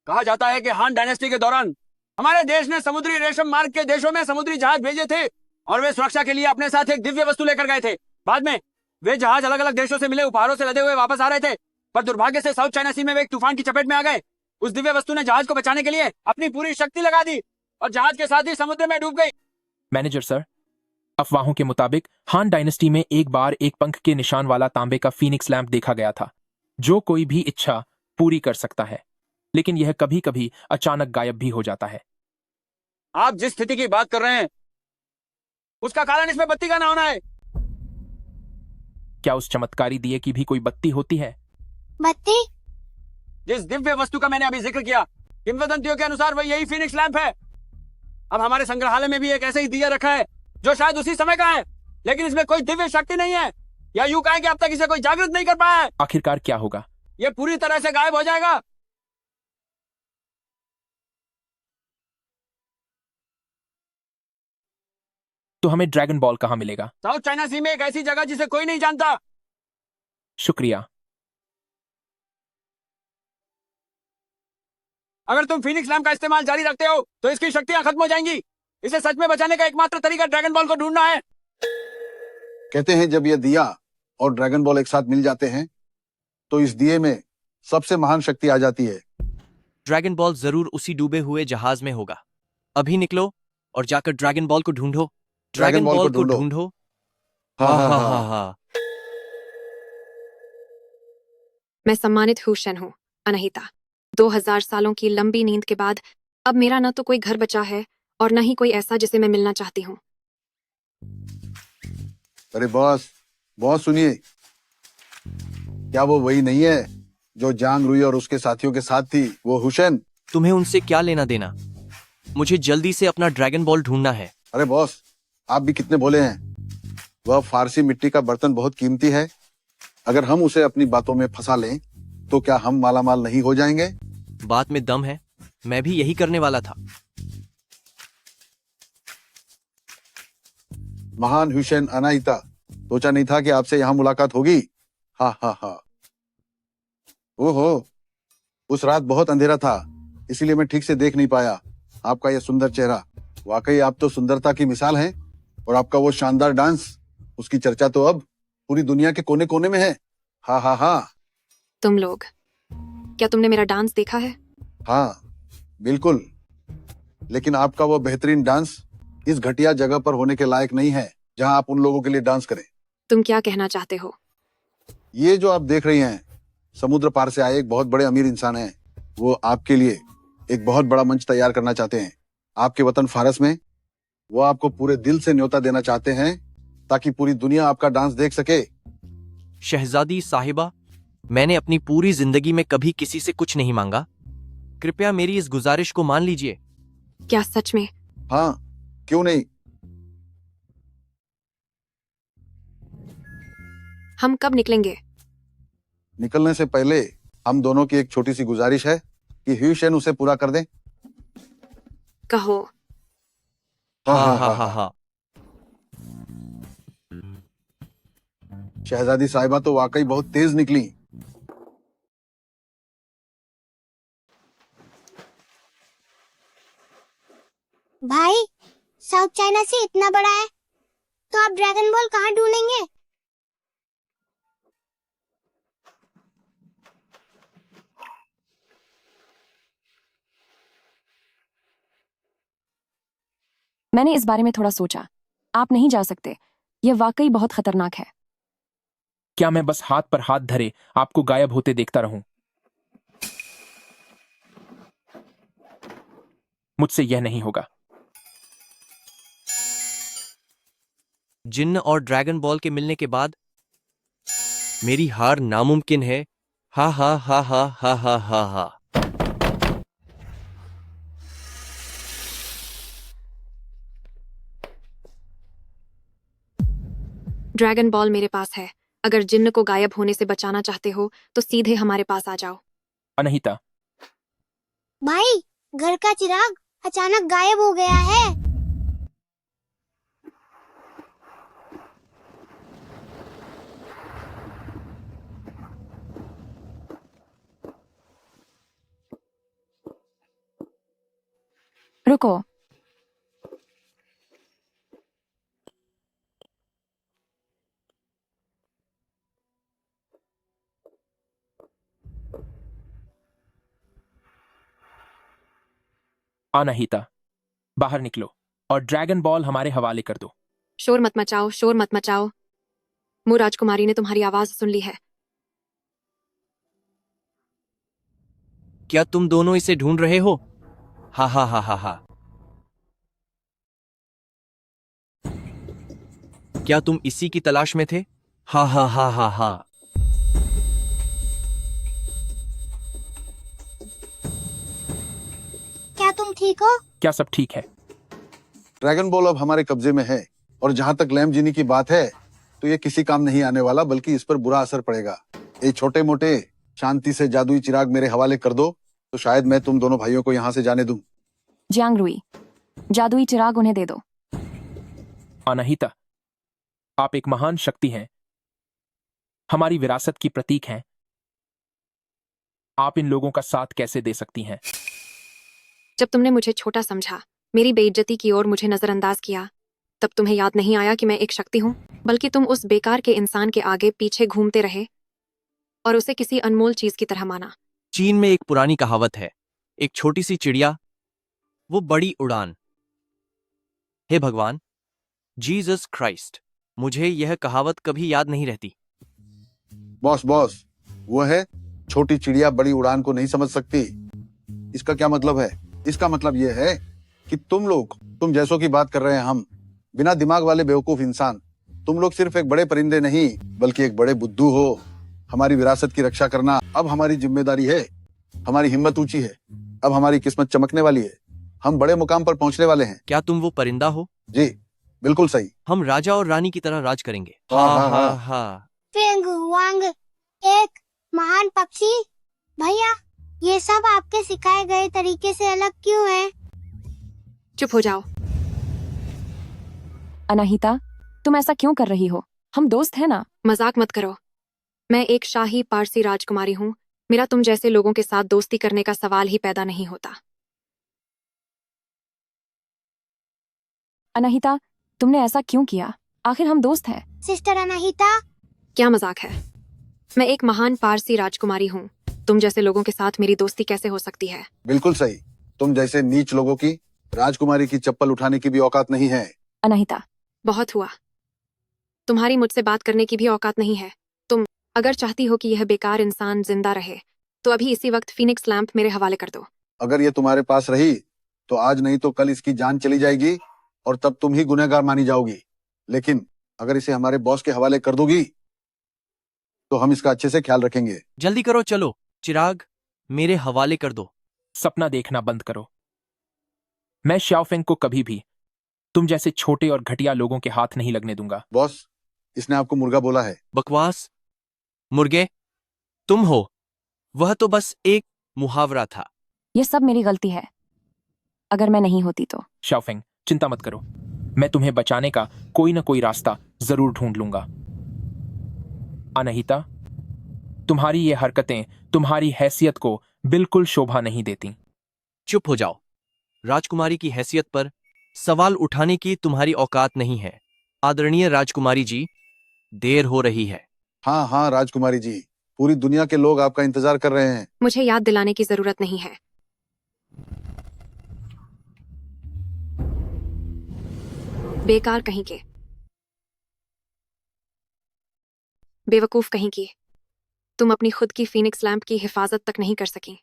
कहा जाता है कि हान डायनेस्टी के दौरान हमारे देश ने समुद्री रेशम मार्ग के देशों में समुद्री जहाज भेजे थे और वे सुरक्षा के लिए अपने साथ एक दिव्य वस्तु लेकर गए थे। बाद में वे जहाज अलग अलग देशों से मिले उपहारों से लदे हुए वापस आ रहे थे, पर दुर्भाग्य से साउथ चाइना सी में वे एक तूफान की चपेट में आ गए। उस दिव्य वस्तु ने जहाज को बचाने के लिए अपनी पूरी शक्ति लगा दी और जहाज के साथ ही समुद्र में डूब गई। मैनेजर सर, अफवाहों के मुताबिक हान डायनेस्टी में एक बार एक पंख के निशान वाला तांबे का फीनिक्स लैंप देखा गया था, जो कोई भी इच्छा पूरी कर सकता है, लेकिन यह कभी कभी अचानक गायब भी हो जाता है। आप जिस स्थिति की बात कर रहे हैं उसका कारण इसमें बत्ती का ना होना है। क्या उस चमत्कारी दिए की भी कोई बत्ती होती है? बत्ती? जिस दिव्य वस्तु का मैंने अभी जिक्र किया, किंवदंतियों के अनुसार वह यही फीनिक्स लैंप है। अब हमारे संग्रहालय में भी एक ऐसे ही दिया रखा है जो शायद उसी समय का है, लेकिन इसमें कोई दिव्य शक्ति नहीं है, या यूं कहें कि अब तक इसे कोई जागृत नहीं कर पाया है। आखिरकार क्या होगा? यह पूरी तरह से गायब हो जाएगा। तो हमें ड्रैगन बॉल कहाँ मिलेगा? साउथ चाइना सी में एक ऐसी जगह जिसे कोई नहीं जानता। शुक्रिया। अगर तुम फीनिक्स लैम्प का इस्तेमाल जारी रखते हो तो इसकी शक्तियां खत्म हो जाएंगी। इसे सच में बचाने का एकमात्र तरीका ड्रैगन बॉल को ढूंढना है। कहते हैं जब ये दिया और ड्रैगन बॉल एक साथ मिल जाते हैं तो इस दिए में सबसे महान शक्ति आ जाती है। ड्रैगन बॉल जरूर उसी डूबे हुए जहाज में होगा। अभी निकलो और जाकर ड्रैगन बॉल को ढूंढो। ड्रैगन बॉल को ढूंढो। हाँ हा हाँ हा हा हाँ। हा। मैं सम्मानित हुशन हूँ, अनहिता। 2000 सालों की लंबी नींद के बाद अब मेरा न तो कोई घर बचा है और न ही कोई ऐसा जिसे मैं मिलना चाहती हूँ। अरे बॉस, बॉस सुनिए, क्या वो वही नहीं है जो जांग रुई और उसके साथियों के साथ थी, वो हुसैन? तुम्हें उनसे क्या लेना देना? मुझे जल्दी से अपना ड्रैगन बॉल ढूंढना है। अरे बॉस, आप भी कितने भोले हैं। वह फारसी मिट्टी का बर्तन बहुत कीमती है। अगर हम उसे अपनी बातों में फंसा लें तो क्या हम मालामाल नहीं हो जाएंगे? बात में दम है, मैं भी यही करने वाला था। महान हुसैन अनाहिता, सोचा नहीं था कि आपसे यहाँ मुलाकात होगी। हा हा हा। ओहो, उस रात बहुत अंधेरा था, इसीलिए मैं ठीक से देख नहीं पाया आपका यह सुंदर चेहरा। वाकई आप तो सुंदरता की मिसाल हैं। और आपका वो शानदार डांस, उसकी चर्चा तो अब पूरी दुनिया के कोने कोने में है। हा हा हा। तुम लोग, क्या तुमने मेरा डांस देखा है? हाँ बिल्कुल, लेकिन आपका वो बेहतरीन डांस इस घटिया जगह पर होने के लायक नहीं है जहां आप उन लोगों के लिए डांस करें। तुम क्या कहना चाहते हो? ये जो आप देख रही हैं, समुद्र पार से आए एक बहुत बड़े अमीर इंसान हैं। वो आपके लिए एक बहुत बड़ा मंच तैयार करना चाहते हैं आपके वतन फारस में। वो आपको पूरे दिल से न्योता देना चाहते हैं ताकि पूरी दुनिया आपका डांस देख सके। शहजादी साहिबा, मैंने अपनी पूरी जिंदगी में कभी किसी से कुछ नहीं मांगा। कृपया मेरी इस गुजारिश को मान लीजिए। क्या सच में? हाँ, क्यों नहीं। हम कब निकलेंगे? निकलने से पहले हम दोनों की एक छोटी सी गुजारिश है कि ह्यूशन उसे पूरा कर दें। कहो। हा हा हा हा। शहजादी साहिबा तो वाकई बहुत तेज निकली। भाई, साउथ चाइना सी इतना बड़ा है तो आप ड्रैगन बॉल कहाँ ढूंढेंगे? मैंने इस बारे में थोड़ा सोचा। आप नहीं जा सकते, यह वाकई बहुत खतरनाक है। क्या मैं बस हाथ पर हाथ धरे आपको गायब होते देखता रहूं? मुझसे यह नहीं होगा। जिन्न और ड्रैगन बॉल के मिलने के बाद मेरी हार नामुमकिन है। हा हा हा हा हा हा हा हा। ड्रैगन बॉल मेरे पास है। अगर जिन्न को गायब होने से बचाना चाहते हो तो सीधे हमारे पास आ जाओ। अनहिता, भाई, घर का चिराग अचानक गायब हो गया है। रुको, अनहिता, बाहर निकलो और ड्रैगन बॉल हमारे हवाले कर दो। शोर मत मचाओ, शोर मत मचाओ। मुझ राजकुमारी ने तुम्हारी आवाज सुन ली है। क्या तुम दोनों इसे ढूंढ रहे हो? हा हा हा हा हा। क्या तुम इसी की तलाश में थे? हा हा हा हा हा। क्या तुम ठीक हो? क्या सब ठीक है? ड्रैगन बॉल अब हमारे कब्जे में है और जहां तक लैम्बोर्गिनी की बात है तो ये किसी काम नहीं आने वाला, बल्कि इस पर बुरा असर पड़ेगा। ये छोटे मोटे शांति से जादुई चिराग मेरे हवाले कर दो तो शायद मैं तुम दोनों भाइयों को यहाँ से जाने दूं। जियांग रुई, जादुई चिराग उन्हें दे दो। अनाहिता, आप एक महान शक्ति हैं, हमारी विरासत की प्रतीक हैं। आप इन लोगों का साथ कैसे दे सकती हैं? जब तुमने मुझे छोटा समझा, मेरी बेइज्जती की और मुझे नजरअंदाज किया, तब तुम्हें याद नहीं आया कि मैं एक शक्ति हूँ, बल्कि तुम उस बेकार के इंसान के आगे पीछे घूमते रहे और उसे किसी अनमोल चीज की तरह माना। चीन में एक पुरानी कहावत है, एक छोटी सी चिड़िया, वो बड़ी उड़ान। हे भगवान, जीसस क्राइस्ट, मुझे यह कहावत कभी याद नहीं रहती। बॉस बॉस, वो है छोटी चिड़िया बड़ी उड़ान को नहीं समझ सकती। इसका क्या मतलब है? इसका मतलब ये है कि तुम जैसों की बात कर रहे हैं हम, बिना दिमाग वाले बेवकूफ इंसान। तुम लोग सिर्फ एक बड़े परिंदे नहीं, बल्कि एक बड़े बुद्धू हो। हमारी विरासत की रक्षा करना अब हमारी जिम्मेदारी है। हमारी हिम्मत ऊंची है, अब हमारी किस्मत चमकने वाली है। हम बड़े मुकाम पर पहुंचने वाले हैं। क्या तुम वो परिंदा हो? जी बिल्कुल सही। हम राजा और रानी की तरह राज करेंगे। हाँ, हा हाँ, हा हाँ। हा। फिंग वांग, एक महान पक्षी। भैया, ये सब आपके सिखाए गए तरीके से अलग क्यों है? चुप हो जाओ। अनाहिता, तुम ऐसा क्यों कर रही हो? हम दोस्त हैं ना। मजाक मत करो। मैं एक शाही पारसी राजकुमारी हूँ। मेरा तुम जैसे लोगों के साथ दोस्ती करने का सवाल ही पैदा नहीं होता। अनाहिता, तुमने ऐसा क्यों किया? आखिर हम दोस्त हैं। सिस्टर अनाहिता, क्या मजाक है? मैं एक महान पारसी राजकुमारी हूँ। तुम जैसे लोगों के साथ मेरी दोस्ती कैसे हो सकती है? बिल्कुल सही। तुम जैसे नीच लोगों की राजकुमारी की चप्पल उठाने की भी औकात नहीं है। अनाहिता, बहुत हुआ। तुम्हारी मुझसे बात करने की भी औकात नहीं है। तुम अगर चाहती हो कि यह बेकार इंसान जिंदा रहे, तो अभी इसी वक्त फीनिक्स लैंप मेरे हवाले कर दो। अगर ये तुम्हारे पास रही तो आज नहीं तो कल इसकी जान चली जाएगी और तब तुम ही गुनहगार मानी जाओगी। लेकिन अगर इसे हमारे बॉस के हवाले कर दोगी तो हम इसका अच्छे से ख्याल रखेंगे। जल्दी करो, चलो। चिराग, मेरे हवाले कर दो। सपना देखना बंद करो। मैं शाओफेंग को कभी भी तुम जैसे छोटे और घटिया लोगों के हाथ नहीं लगने दूंगा। बॉस, इसने आपको मुर्गा बोला है। बकवास। मुर्गे तुम हो, वह तो बस एक मुहावरा था। ये सब मेरी गलती है। अगर मैं नहीं होती तो। शाओफेंग, चिंता मत करो, मैं तुम्हें बचाने का कोई ना कोई रास्ता जरूर ढूंढ लूंगा। अनाहिता, तुम्हारी ये हरकतें तुम्हारी हैसियत को बिल्कुल शोभा नहीं देती। चुप हो जाओ। राजकुमारी की हैसियत पर सवाल उठाने की तुम्हारी औकात नहीं है। आदरणीय राजकुमारी जी, देर हो रही है। हाँ हाँ राजकुमारी जी, पूरी दुनिया के लोग आपका इंतजार कर रहे हैं। मुझे याद दिलाने की जरूरत नहीं है। बेकार कहीं के, बेवकूफ कहीं की। तुम अपनी खुद की फीनिक्स लैंप की हिफाजत तक नहीं कर सकी।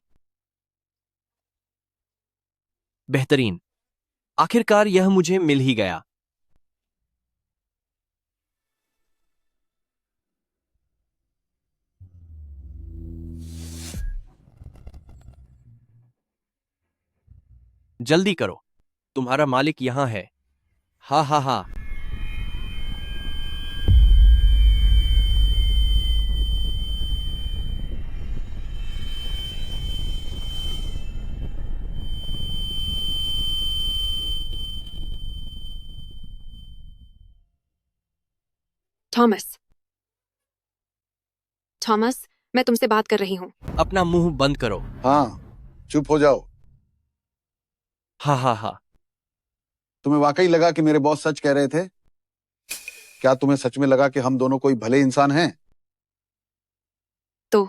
बेहतरीन, आखिरकार यह मुझे मिल ही गया। जल्दी करो, तुम्हारा मालिक यहां है। हा हा हा। थॉमस, थॉमस, मैं तुमसे बात कर रही हूँ। अपना मुंह बंद करो। हाँ, चुप हो जाओ। हा हा हा। तुम्हें वाकई लगा कि मेरे बॉस सच कह रहे थे? क्या तुम्हें सच में लगा कि हम दोनों कोई भले इंसान हैं? तो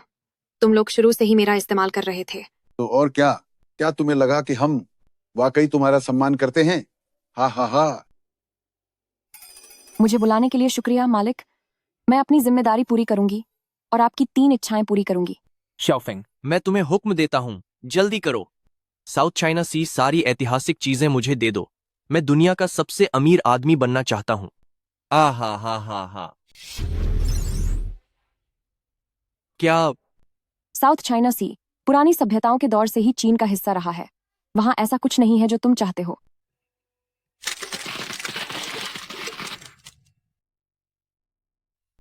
तुम लोग शुरू से ही मेरा इस्तेमाल कर रहे थे। तो और क्या? क्या तुम्हें लगा कि हम वाकई तुम्हारा सम्मान करते हैं? हा हा हा। मुझे बुलाने के लिए शुक्रिया मालिक। मैं अपनी जिम्मेदारी पूरी करूंगी और आपकी 3 इच्छाएं पूरी करूंगी। शाओफेंग, मैं तुम्हें हुक्म देता हूं, जल्दी करो। साउथ चाइना सी सारी ऐतिहासिक चीजें मुझे दे दो। मैं दुनिया का सबसे अमीर आदमी बनना चाहता हूं। आ हा हा हा हा। क्या? साउथ चाइना सी पुरानी सभ्यताओं के दौर से ही चीन का हिस्सा रहा है। वहां ऐसा कुछ नहीं है जो तुम चाहते हो।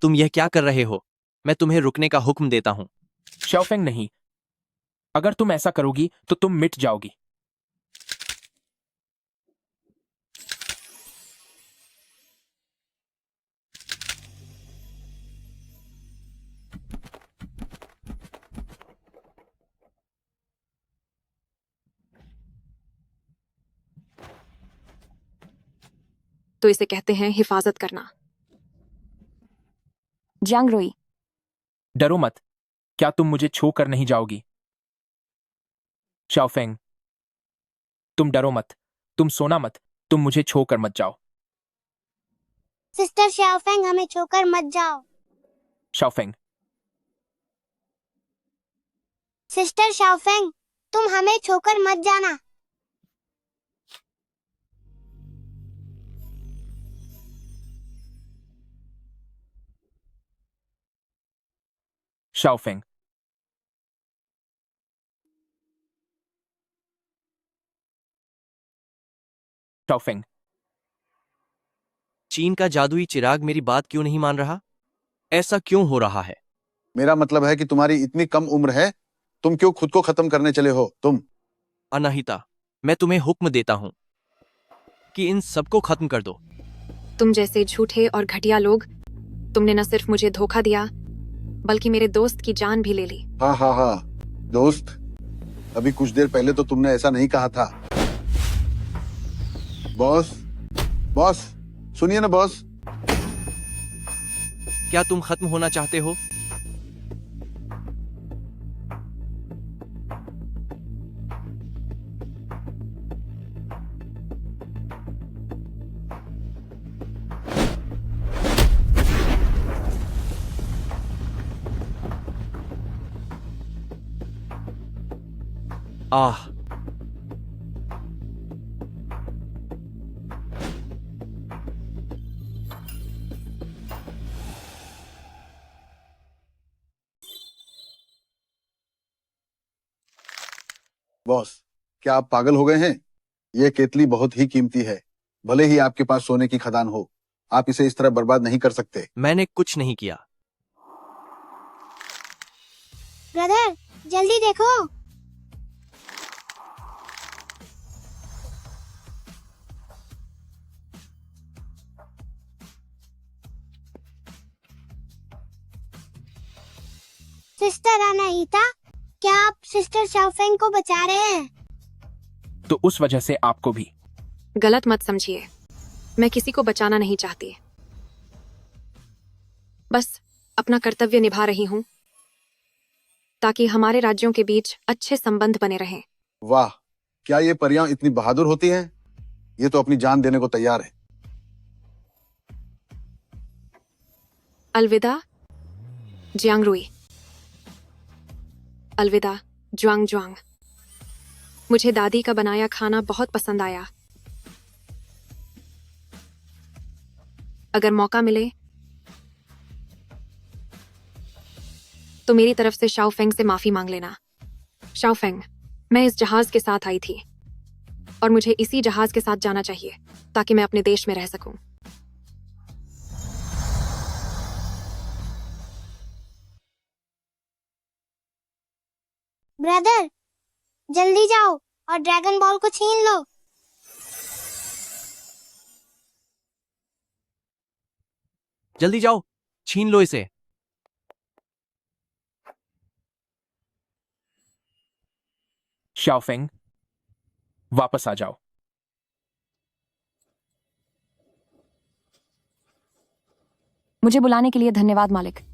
तुम यह क्या कर रहे हो? मैं तुम्हें रुकने का हुक्म देता हूं। शाओफेंग नहीं, अगर तुम ऐसा करोगी तो तुम मिट जाओगी। तो इसे कहते हैं हिफाजत करना। जियांग रोई, डरो मत। क्या तुम मुझे छोकर नहीं जाओगी? शाओफेंग, तुम डरो मत, तुम सोना मत, तुम मुझे छोकर मत जाओ। सिस्टर शाओफेंग, हमें छोकर मत जाओ। शाओफेंग, सिस्टर शाओफेंग, तुम हमें छोकर मत जाना। शाओफेंग, शाओफेंग, चीन का जादुई चिराग मेरी बात क्यों नहीं मान रहा? ऐसा क्यों हो रहा है? मेरा मतलब है कि तुम्हारी इतनी कम उम्र है, तुम क्यों खुद को खत्म करने चले हो? तुम अनाहिता, मैं तुम्हें हुक्म देता हूं कि इन सबको खत्म कर दो। तुम जैसे झूठे और घटिया लोग, तुमने न सिर्फ मुझे धोखा दिया बल्कि मेरे दोस्त की जान भी ले ली। हाँ हाँ हाँ दोस्त, अभी कुछ देर पहले तो तुमने ऐसा नहीं कहा था। बॉस, बॉस, सुनिए ना बॉस। क्या तुम खत्म होना चाहते हो? आह, बॉस, क्या आप पागल हो गए हैं? ये केतली बहुत ही कीमती है। भले ही आपके पास सोने की खदान हो, आप इसे इस तरह बर्बाद नहीं कर सकते। मैंने कुछ नहीं किया। ब्रदर, जल्दी देखो। सिस्टर अनाहिता, क्या आप सिस्टर शाओफेंग को बचा रहे हैं? तो उस वजह से आपको भी। गलत मत समझिए, मैं किसी को बचाना नहीं चाहती, बस अपना कर्तव्य निभा रही हूँ ताकि हमारे राज्यों के बीच अच्छे संबंध बने रहें। वाह, क्या ये परियां इतनी बहादुर होती हैं? ये तो अपनी जान देने को तैयार है। अलविदा जियांग रुई, अलविदा जुआंग जुआंग। मुझे दादी का बनाया खाना बहुत पसंद आया। अगर मौका मिले तो मेरी तरफ से शाओफेंग से माफी मांग लेना। शाओफेंग, मैं इस जहाज के साथ आई थी और मुझे इसी जहाज के साथ जाना चाहिए ताकि मैं अपने देश में रह सकूं। ब्रदर, जल्दी जाओ और ड्रैगन बॉल को छीन लो। जल्दी जाओ, छीन लो इसे। शाओफेंग, वापस आ जाओ। मुझे बुलाने के लिए धन्यवाद मालिक।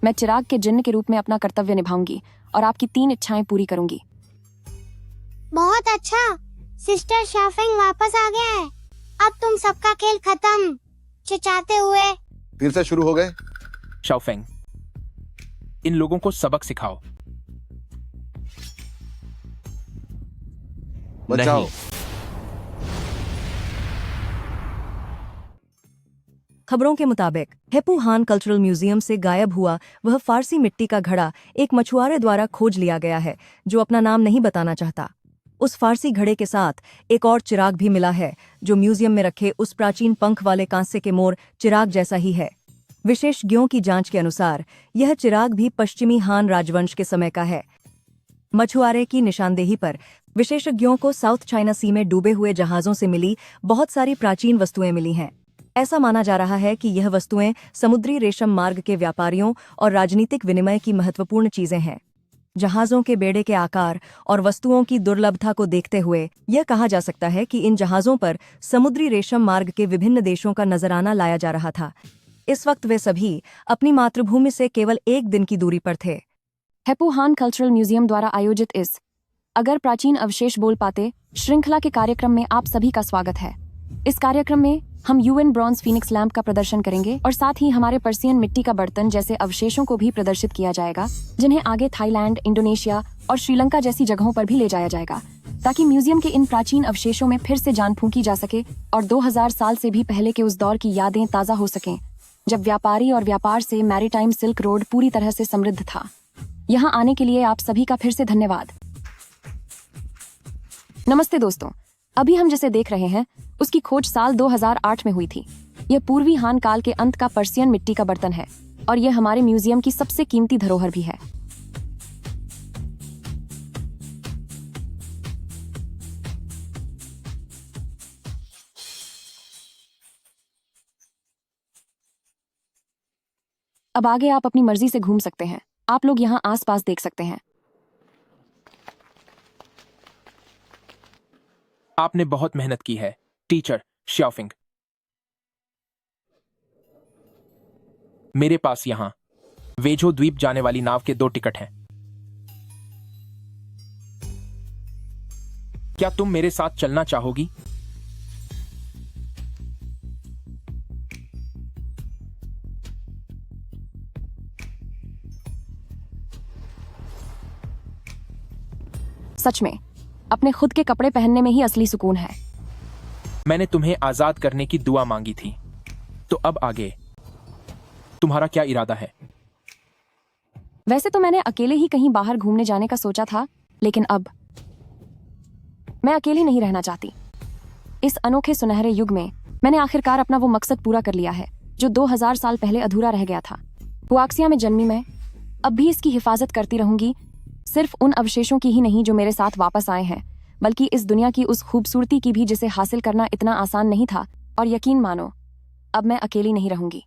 मैं चिराग के जिन्न के रूप में अपना कर्तव्य निभाऊंगी और आपकी 3 इच्छाएं पूरी करूंगी। बहुत अच्छा, सिस्टर शाओफेंग वापस आ गया है। अब तुम सबका खेल खत्म। चिचाते हुए फिर से शुरू हो गए। शाओफेंग, इन लोगों को सबक सिखाओ। बचाओ। खबरों के मुताबिक हेपू हान कल्चरल म्यूजियम से गायब हुआ वह फारसी मिट्टी का घड़ा एक मछुआरे द्वारा खोज लिया गया है जो अपना नाम नहीं बताना चाहता। उस फारसी घड़े के साथ एक और चिराग भी मिला है जो म्यूजियम में रखे उस प्राचीन पंख वाले कांसे के मोर चिराग जैसा ही है। विशेषज्ञों की जांच के अनुसार यह चिराग भी पश्चिमी हान राजवंश के समय का है। मछुआरे की निशानदेही पर विशेषज्ञों को साउथ चाइना सी में डूबे हुए जहाजों से मिली बहुत सारी प्राचीन वस्तुएं मिली हैं। ऐसा माना जा रहा है कि यह वस्तुएं समुद्री रेशम मार्ग के व्यापारियों और राजनीतिक विनिमय की महत्वपूर्ण चीजें हैं। जहाजों के बेड़े के आकार और वस्तुओं की दुर्लभता को देखते हुए यह कहा जा सकता है कि इन जहाजों पर समुद्री रेशम मार्ग के विभिन्न देशों का नजराना लाया जा रहा था। इस वक्त वे सभी अपनी मातृभूमि से केवल 1 दिन की दूरी पर थे। हेपू हान कल्चरल म्यूजियम द्वारा आयोजित इस अगर प्राचीन अवशेष बोल पाते श्रृंखला के कार्यक्रम में आप सभी का स्वागत है। इस कार्यक्रम में हम यूएन ब्रॉन्ज फीनिक्स लैंप का प्रदर्शन करेंगे और साथ ही हमारे पर्सियन मिट्टी का बर्तन जैसे अवशेषों को भी प्रदर्शित किया जाएगा, जिन्हें आगे थाईलैंड, इंडोनेशिया और श्रीलंका जैसी जगहों पर भी ले जाया जाएगा, ताकि म्यूजियम के इन प्राचीन अवशेषों में फिर से जान फूंकी जा सके और 2000 साल से भी पहले के उस दौर की यादें ताज़ा हो सकें, जब व्यापारी और व्यापार से मैरीटाइम सिल्क रोड पूरी तरह से समृद्ध था। यहाँ आने के लिए आप सभी का फिर से धन्यवाद। नमस्ते दोस्तों, अभी हम जिसे देख रहे हैं उसकी खोज साल 2008 में हुई थी। यह पूर्वी हान काल के अंत का पर्सियन मिट्टी का बर्तन है और यह हमारे म्यूजियम की सबसे कीमती धरोहर भी है। अब आगे आप अपनी मर्जी से घूम सकते हैं। आप लोग यहाँ आसपास देख सकते हैं। आपने बहुत मेहनत की है टीचर शाओफिंग। मेरे पास यहाँ वेजो द्वीप जाने वाली नाव के 2 टिकट हैं। क्या तुम मेरे साथ चलना चाहोगी? सच में अपने खुद के कपड़े पहनने में ही असली सुकून है। मैंने तुम्हें आजाद करने की दुआ मांगी थी, तो अब आगे तुम्हारा क्या इरादा है? वैसे तो मैंने अकेले ही कहीं बाहर घूमने जाने का सोचा था, लेकिन अब मैं अकेली नहीं रहना चाहती। इस अनोखे सुनहरे युग में मैंने आखिरकार अपना वो मकसद पूरा कर लिया है जो 2000 साल पहले अधूरा रह गया था। हुआक्सिया में जन्मी मैं अब भी इसकी हिफाजत करती रहूंगी, सिर्फ उन अवशेषों की ही नहीं जो मेरे साथ वापस आए हैं, बल्कि इस दुनिया की उस खूबसूरती की भी जिसे हासिल करना इतना आसान नहीं था। और यकीन मानो, अब मैं अकेली नहीं रहूंगी।